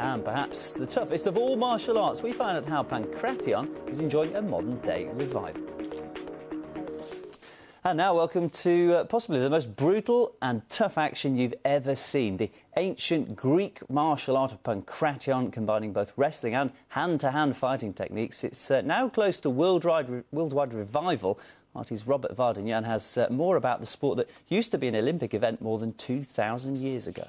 And perhaps the toughest of all martial arts, we find out how pankration is enjoying a modern-day revival. And now welcome to possibly the most brutal and tough action you've ever seen. The ancient Greek martial art of pankration, combining both wrestling and hand-to-hand fighting techniques. It's now close to worldwide revival. RT's Robert Vardanyan has more about the sport that used to be an Olympic event more than 2,000 years ago.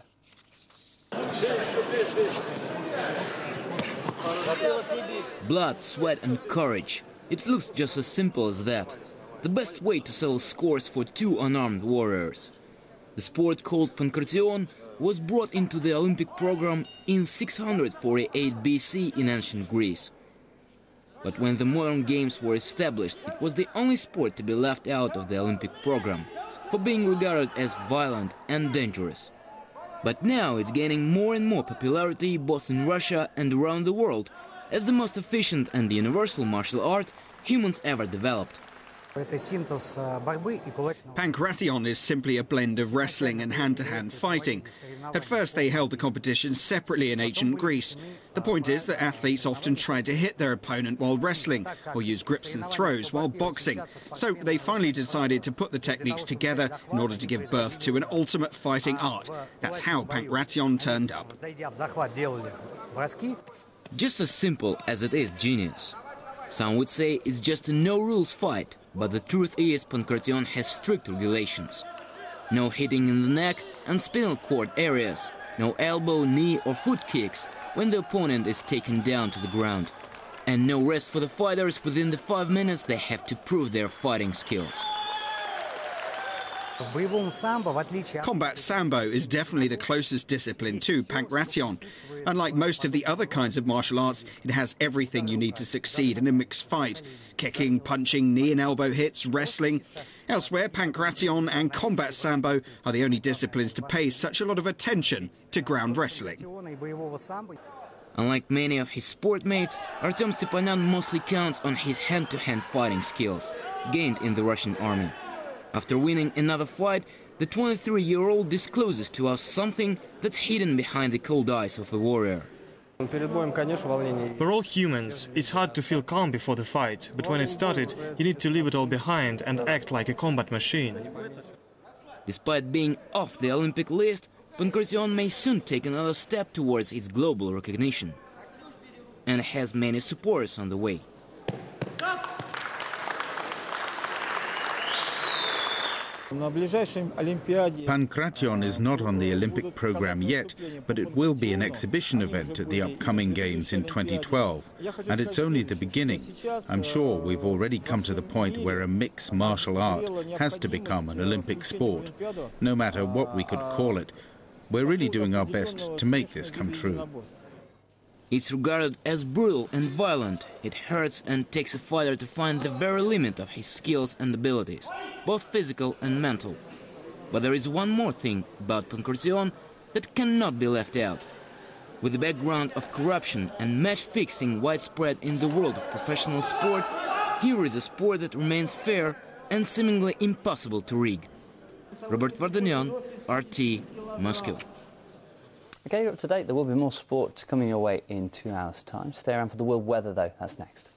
Blood, sweat and courage. It looks just as simple as that. The best way to settle scores for two unarmed warriors. The sport called pankration was brought into the Olympic program in 648 BC in ancient Greece. But when the modern games were established, it was the only sport to be left out of the Olympic program for being regarded as violent and dangerous. But now it's gaining more and more popularity both in Russia and around the world as the most efficient and universal martial art humans ever developed. Pankration is simply a blend of wrestling and hand-to-hand fighting. At first they held the competition separately in ancient Greece. The point is that athletes often tried to hit their opponent while wrestling or use grips and throws while boxing. So they finally decided to put the techniques together in order to give birth to an ultimate fighting art. That's how pankration turned up. Just as simple as it is genius. Some would say it's just a no-rules fight, but the truth is pankration has strict regulations. No hitting in the neck and spinal cord areas, no elbow, knee or foot kicks when the opponent is taken down to the ground. And no rest for the fighters within the 5 minutes they have to prove their fighting skills. Combat Sambo is definitely the closest discipline to pankration. Unlike most of the other kinds of martial arts, it has everything you need to succeed in a mixed fight. Kicking, punching, knee and elbow hits, wrestling. Elsewhere, pankration and combat Sambo are the only disciplines to pay such a lot of attention to ground wrestling. Unlike many of his sport mates, Artem Stepanyan mostly counts on his hand-to-hand fighting skills, gained in the Russian army. After winning another fight, the 23-year-old discloses to us something that's hidden behind the cold eyes of a warrior. We're all humans. It's hard to feel calm before the fight, but when it started, you need to leave it all behind and act like a combat machine. Despite being off the Olympic list, pankration may soon take another step towards its global recognition. And has many supporters on the way. Pankration is not on the Olympic program yet, but it will be an exhibition event at the upcoming Games in 2012. And it's only the beginning. I'm sure we've already come to the point where a mixed martial art has to become an Olympic sport, no matter what we could call it. We're really doing our best to make this come true. It's regarded as brutal and violent. It hurts and takes a fighter to find the very limit of his skills and abilities, both physical and mental. But there is one more thing about pankration that cannot be left out. With the background of corruption and match-fixing widespread in the world of professional sport, here is a sport that remains fair and seemingly impossible to rig. Robert Vardanyan, RT, Moscow. Okay, you're up to date. There will be more sport coming your way in 2 hours' time. Stay around for the world weather, though. That's next.